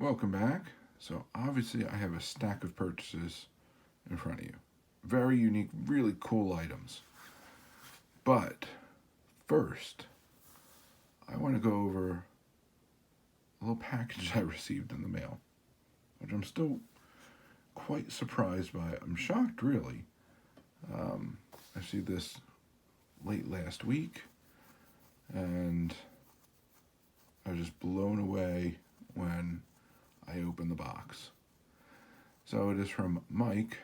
Welcome back. So obviously I have a stack of purchases in front of you. Very unique, really cool items. But first, I want to go over a little package I received in the mail, which I'm still quite surprised by. I'm shocked, really. I see this late last week, and I was just blown away when I opened the box. So it is from Mike,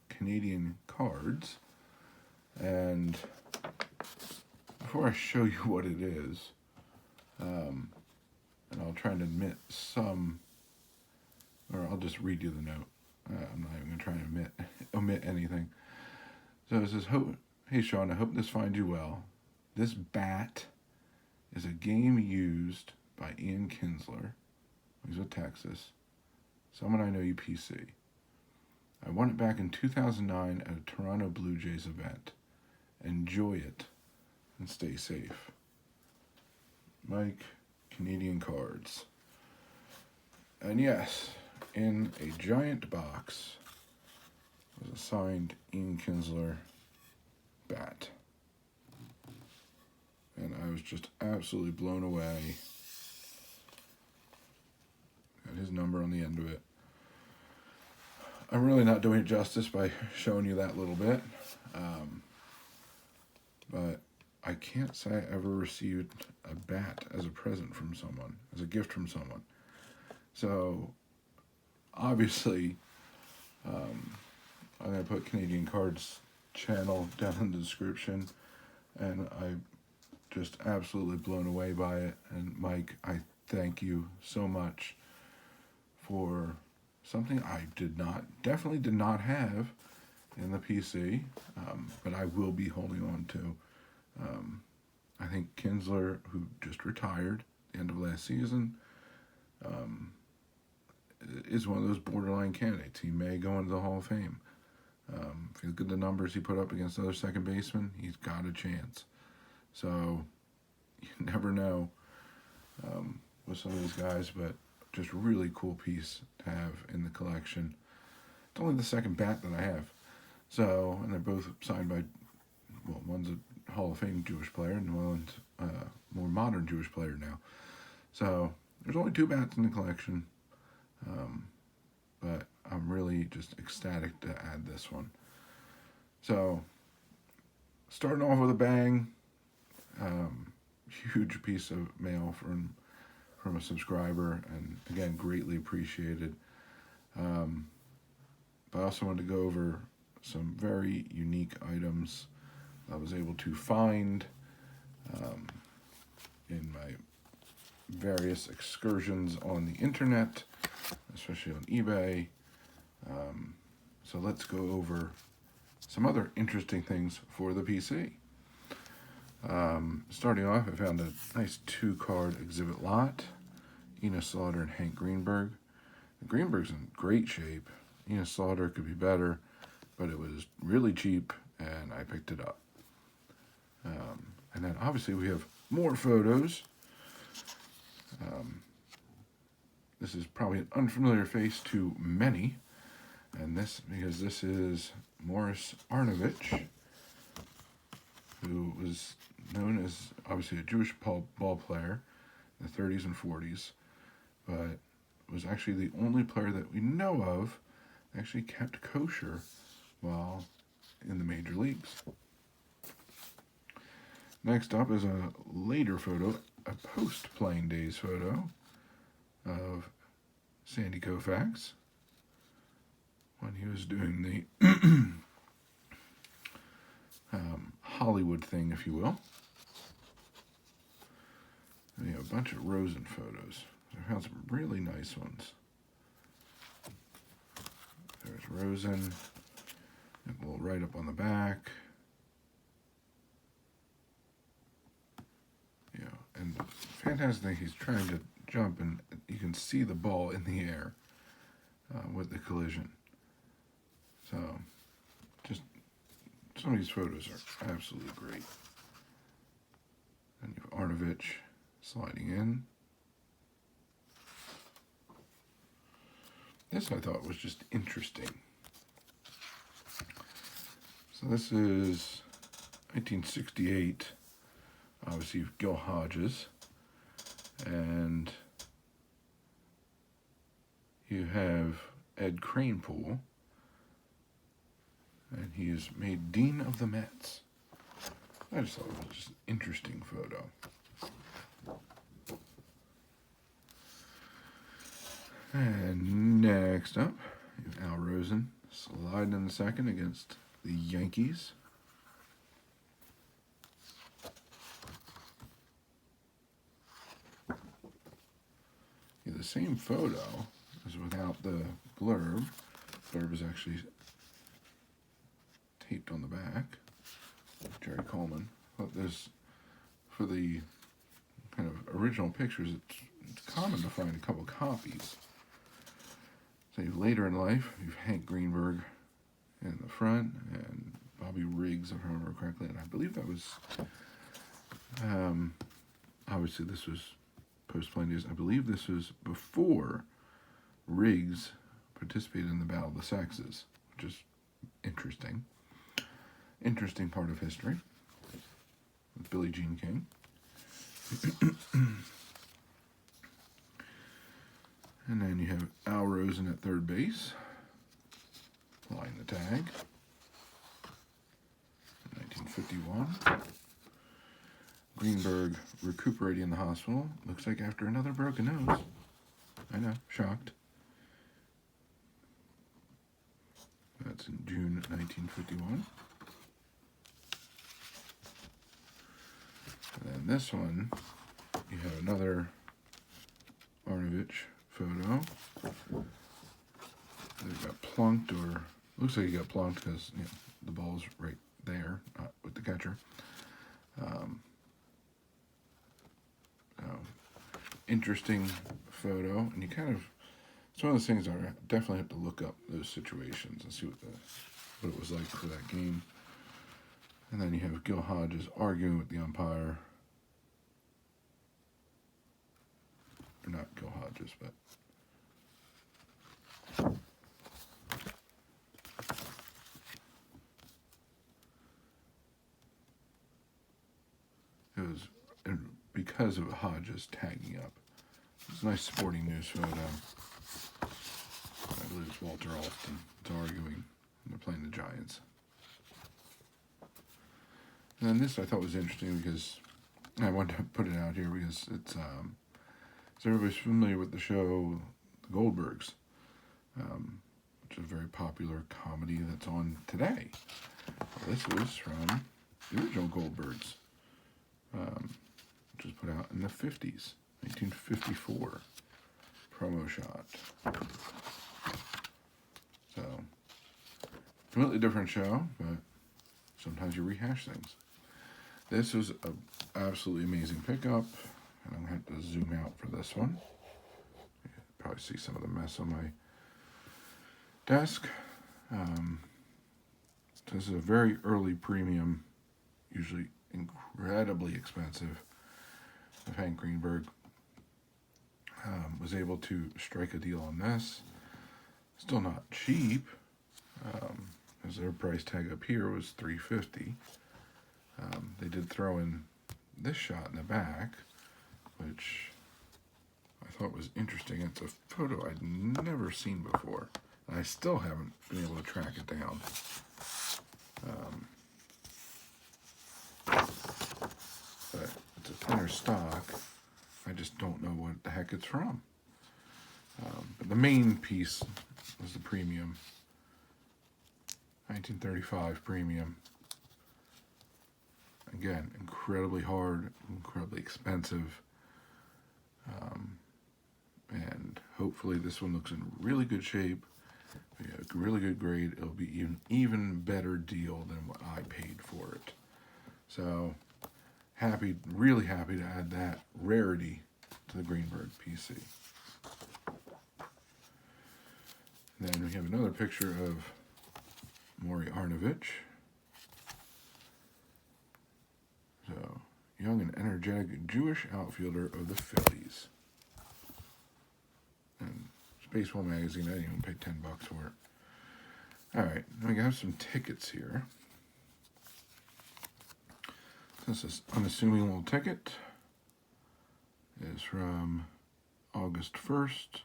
Canadian Cards, and before I show you what it is, and I'll try and admit some, or I'll just read you the note. I'm not even going to try and omit anything. So it says, "Hey Sean, I hope this finds you well. This bat is a game used by Ian Kinsler. He's with Texas. Someone I know, UPC. I won it back in 2009 at a Toronto Blue Jays event. Enjoy it and stay safe. Mike, Canadian Cards." And yes, in a giant box was a signed Ian Kinsler bat. And I was just absolutely blown away. Got his number on the end of it. I'm really not doing it justice by showing you that little bit. But I can't say I ever received a bat as a present from someone, as a gift from someone. So, obviously, I'm going to put Canadian Cards channel down in the description. And I'm just absolutely blown away by it. And Mike, I thank you so much for something I definitely did not have in the PC, but I will be holding on to. I think Kinsler, who just retired at the end of last season, is one of those borderline candidates. He may go into the Hall of Fame. If you look at the numbers he put up against other second basemen, he's got a chance. So you never know with some of these guys, but just a really cool piece to have in the collection. It's only the second bat that I have. So, and they're both signed by, well, one's a Hall of Fame Jewish player and one's a more modern Jewish player now. So there's only two bats in the collection, but I'm really just ecstatic to add this one. So, starting off with a bang, huge piece of mail from a subscriber, and again, greatly appreciated. But I also wanted to go over some very unique items I was able to find in my various excursions on the internet, especially on eBay. So let's go over some other interesting things for the PC. Starting off, I found a nice 2-card exhibit lot. Enos Slaughter and Hank Greenberg. Greenberg's in great shape. Enos Slaughter could be better, but it was really cheap, and I picked it up. And then obviously we have more photos. This is probably an unfamiliar face to many, and because this is Morris Arnovich, who was known as obviously a Jewish ball player in the 30s and 40s, but was actually the only player that we know of that actually kept kosher while in the major leagues. Next up is a later photo, a post-playing days photo of Sandy Koufax when he was doing the Hollywood thing, if you will. And you have a bunch of Rosen photos. I found some really nice ones. There's Rosen, a little write-up on the back. And the fantastic thing, he's trying to jump, and you can see the ball in the air with the collision. So, just some of these photos are absolutely great. And you have Arnovich sliding in. this I thought was just interesting. So this is 1968, obviously Gil Hodges, and you have Ed Kranepool, and he is made Dean of the Mets. I just thought it was just an interesting photo. And next up, you have Al Rosen sliding in the second against the Yankees. Yeah, the same photo as without the blurb. Blurb is actually taped on the back. Jerry Coleman. But there's, for the kind of original pictures, it's common to find a couple copies. So later in life, you've Hank Greenberg in the front and Bobby Riggs, if I remember correctly. And I believe that was, obviously this was post-playing days. I believe this was before Riggs participated in the Battle of the Sexes, which is interesting. Interesting part of history with Billie Jean King. And then you have Al Rosen at third base, flying the tag. 1951. Greenberg recuperating in the hospital. Looks like after another broken nose. I know, shocked. That's in June 1951. And then this one, you have another Arnovich photo. They got plunked, or looks like he got plunked because the ball's right there, not with the catcher. Interesting photo, and you kind of, it's one of those things I definitely have to look up those situations and see what it was like for that game. And then you have Gil Hodges arguing with the umpire. Or not Gil Hodges, but it was because of Hodges tagging up. It's a nice Sporting News photo. I believe it's Walter Alston. It's arguing. They're playing the Giants. And then this I thought was interesting because I wanted to put it out here because it's so everybody's familiar with the show The Goldbergs, which is a very popular comedy that's on today. Well, this was from the original Goldbergs, which was put out in the 50s, 1954 promo shot. So, completely different show, but sometimes you rehash things. This was an absolutely amazing pickup, and I'm going to have to zoom out for this one. You can probably see some of the mess on my desk. This is a very early premium, usually incredibly expensive, of Hank Greenberg. Was able to strike a deal on this. Still not cheap, as their price tag up here was $350. They did throw in this shot in the back, which I thought was interesting. It's a photo I'd never seen before, and I still haven't been able to track it down. But it's a thinner stock. I just don't know what the heck it's from. But the main piece was the premium, 1935 premium. Again, incredibly hard, incredibly expensive, and hopefully this one looks in really good shape. We have a really good grade. It'll be even better deal than what I paid for it. So happy, really happy to add that rarity to the Greenberg PC. And then we have another picture of Maury Arnovich. So, young and energetic Jewish outfielder of the Phillies. And baseball magazine. I didn't even pay $10 for it. All right, we have some tickets here. This is unassuming little ticket. It is from August 1st,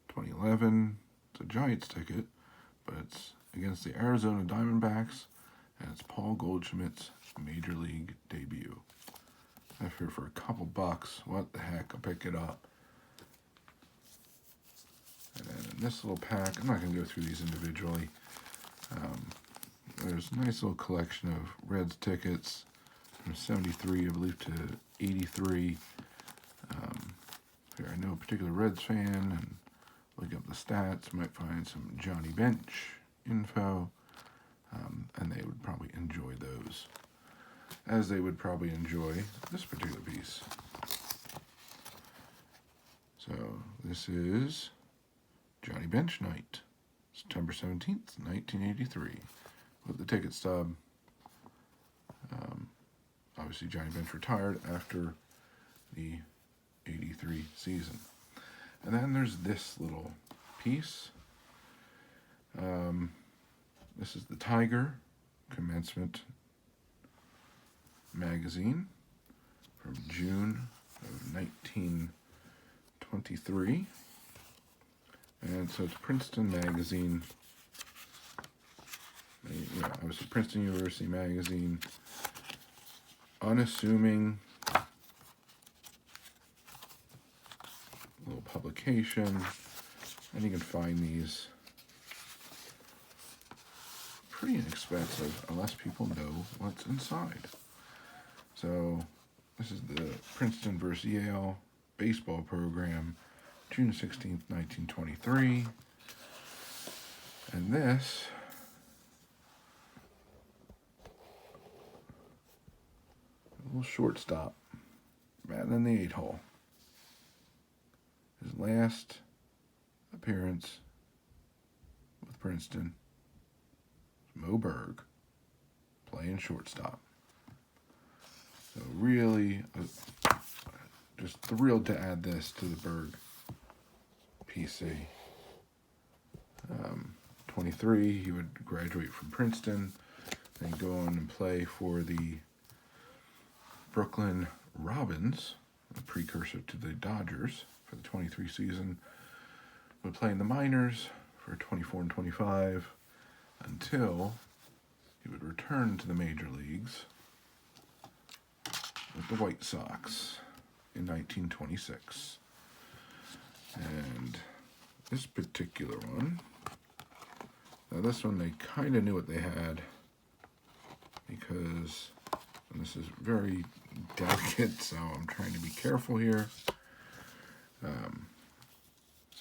2011. It's a Giants ticket, but it's against the Arizona Diamondbacks, and it's Paul Goldschmidt's Major League debut. I figured for a couple bucks, what the heck, I'll pick it up. And then in this little pack, I'm not going to go through these individually. There's a nice little collection of Reds tickets from 73, I believe, to 83. Here I know a particular Reds fan, and look up the stats, might find some Johnny Bench info, and they would probably enjoy those, as they would probably enjoy this particular piece. So this is Johnny Bench Night, September 17th, 1983, with the ticket stub. Obviously, Johnny Bench retired after the 83 season. And then there's this little piece. This is the Tiger Commencement magazine from June of 1923. And so it's Princeton magazine. Obviously Princeton University magazine. Unassuming little publication, and you can find these pretty inexpensive unless people know what's inside. So this is the Princeton versus Yale baseball program, June 16th, 1923, and this little shortstop batting in the 8-hole. His last appearance with Princeton, Moe Berg, playing shortstop. So really, just thrilled to add this to the Berg PC. 23, he would graduate from Princeton, then go on and play for the Brooklyn Robins, a precursor to the Dodgers, for the 23 season. Would play in the minors for 24 and 25 until he would return to the major leagues with the White Sox in 1926. And this particular one, now this one they kind of knew what they had, because, and this is very delicate, so I'm trying to be careful here.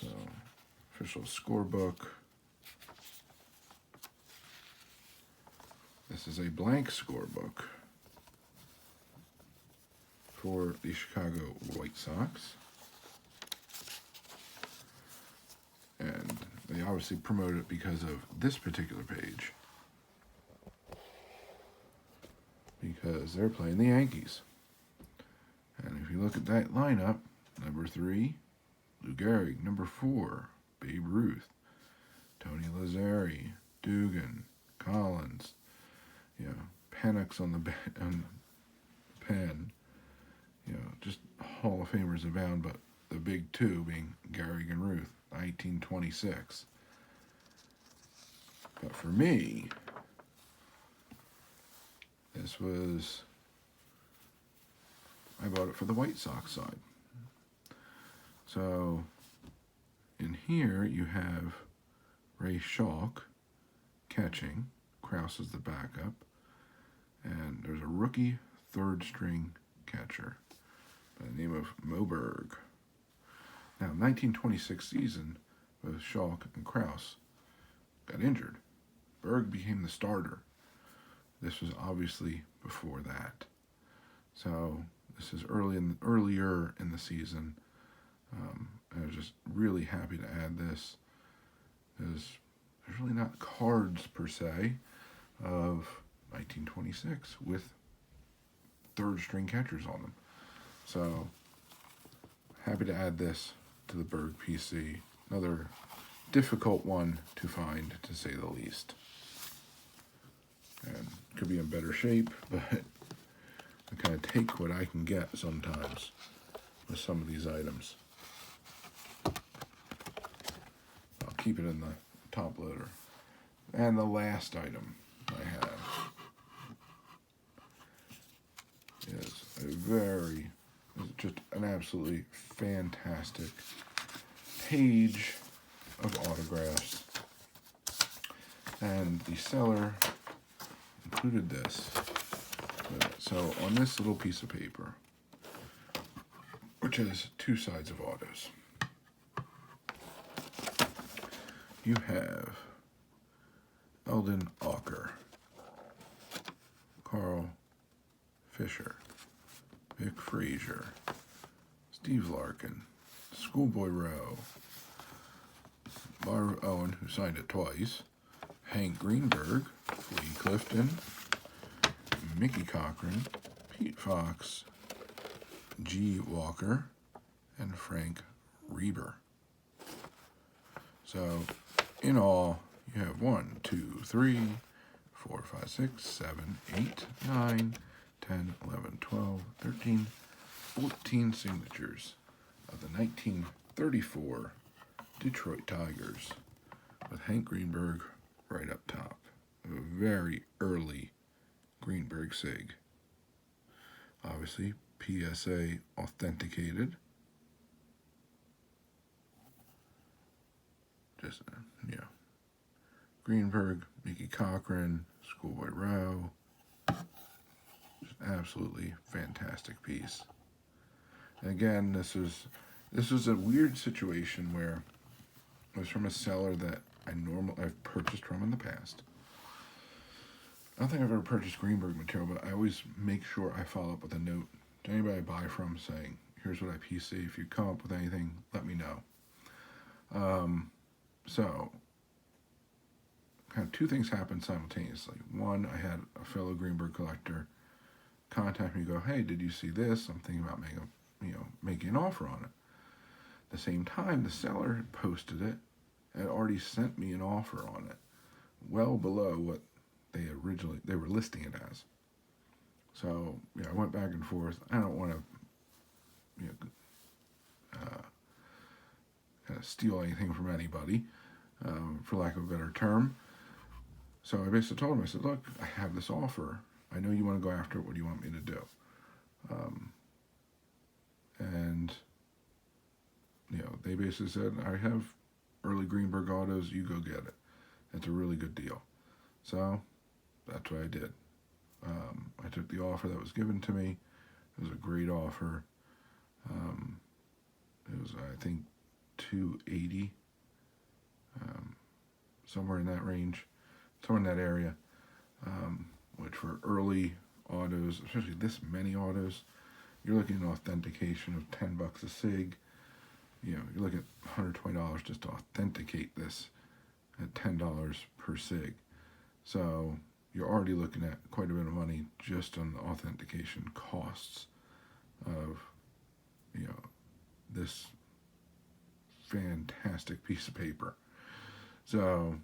So, official scorebook. This is a blank scorebook for the Chicago White Sox. And they obviously promote it because of this particular page, because they're playing the Yankees. And if you look at that lineup, number 3, Lou Gehrig. Number 4, Babe Ruth. Tony Lazzeri, Dugan, Collins, Penix on the pen. Just Hall of Famers abound, but the big two being Gehrig and Ruth, 1926. But for me, this was, I bought it for the White Sox side. So, in here you have Ray Schalk catching, Krause is the backup, and there's a rookie third-string catcher by the name of Moe Berg. Now, 1926 season, both Schalk and Krause got injured. Berg became the starter. This was obviously before that. So, this is earlier in the season. I was just really happy to add this, because there's really not cards per se of 1926 with third string catchers on them. So happy to add this to the Berg PC Another difficult one to find, to say the least. And could be in better shape, but I kind of take what I can get sometimes with some of these items. I'll keep it in the top loader. And the last item I have is just an absolutely fantastic page of autographs. And the seller included this. So on this little piece of paper, which has two sides of autos, you have Eldon Auker, Carl Fisher, Vic Frazier, Steve Larkin, Schoolboy Rowe, Marv Owen, who signed it twice, Hank Greenberg, Lee Clifton, Mickey Cochran, Pete Fox, G. Walker, and Frank Reber. So, in all, you have 1, 2, 3, 4, 5, 6, 7, 8, 9, 10, 11, 12, 13, 14 signatures of the 1934 Detroit Tigers, with Hank Greenberg right up top. A very early Greenberg sig. Obviously, PSA authenticated. Just, Greenberg, Mickey Cochran, Schoolboy Rowe. Just absolutely fantastic piece. And again, this was a weird situation where it was from a seller that I've purchased from in the past. I don't think I've ever purchased Greenberg material, but I always make sure I follow up with a note to anybody I buy from saying, here's what I PC. If you come up with anything, let me know. So, kind of two things happened simultaneously. One, I had a fellow Greenberg collector contact me and go, hey, did you see this? I'm thinking about making an offer on it. At the same time, the seller had posted it and had already sent me an offer on it, well below what they were listing it as. So, I went back and forth. I don't want to, kind of steal anything from anybody, for lack of a better term. So I basically told him, I said, look, I have this offer. I know you want to go after it. What do you want me to do? And they basically said, I have early Greenberg autos. You go get it. It's a really good deal. So that's what I did. I took the offer that was given to me. It was a great offer. It was, I think, $280, somewhere in that range, somewhere in that area, which for early autos, especially this many autos, you're looking at an authentication of $10 a sig. You're looking at $120 just to authenticate this at $10 per sig. So you're already looking at quite a bit of money just on the authentication costs of, this fantastic piece of paper. So,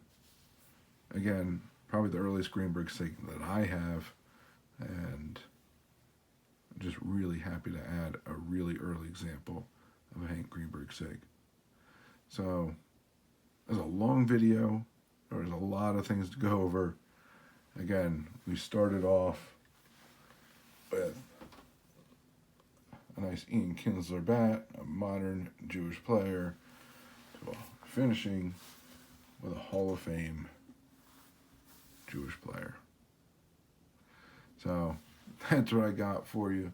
again, probably the earliest Greenberg sig that I have, and I'm just really happy to add a really early example of a Hank Greenberg sig. So, there's a long video. There's a lot of things to go over. Again, we started off with a nice Ian Kinsler bat, a modern Jewish player, finishing with a Hall of Fame Jewish player. So that's what I got for you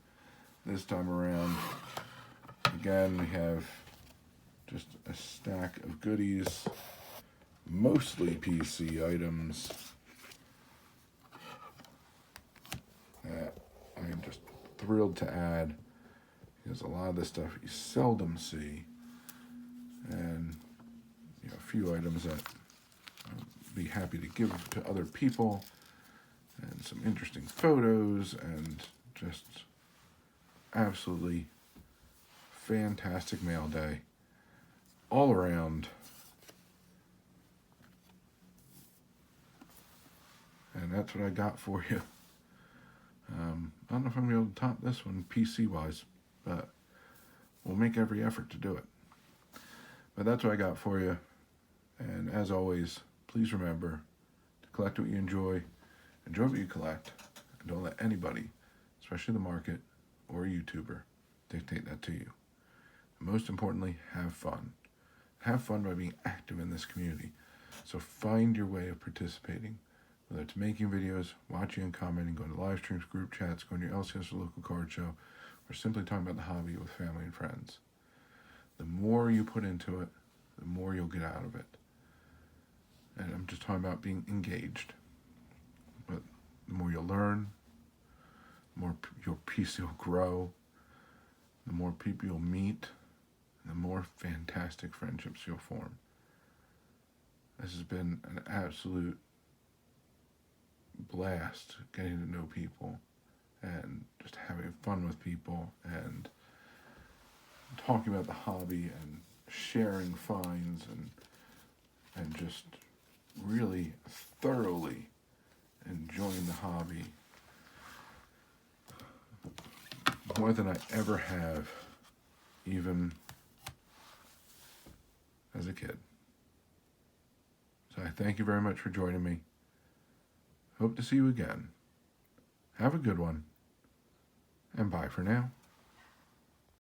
this time around. Again, we have just a stack of goodies, mostly PC items that I'm just thrilled to add, because a lot of this stuff you seldom see, and a few items that I'd be happy to give to other people, and some interesting photos, and just absolutely fantastic mail day all around. And that's what I got for you. I don't know if I'm going to be able to top this one PC-wise, but we'll make every effort to do it. But that's what I got for you. And as always, please remember to collect what you enjoy what you collect, and don't let anybody, especially the market or a YouTuber, dictate that to you. And most importantly, have fun. Have fun by being active in this community. So find your way of participating, whether it's making videos, watching and commenting, going to live streams, group chats, going to your LCS or local card show, or simply talking about the hobby with family and friends. The more you put into it, the more you'll get out of it. And I'm just talking about being engaged. But the more you'll learn, the more your PC will grow, the more people you'll meet, and the more fantastic friendships you'll form. This has been an absolute blast getting to know people and just having fun with people and talking about the hobby and sharing finds and just really thoroughly enjoying the hobby more than I ever have, even as a kid. So I thank you very much for joining me. Hope to see you again. Have a good one, and bye for now.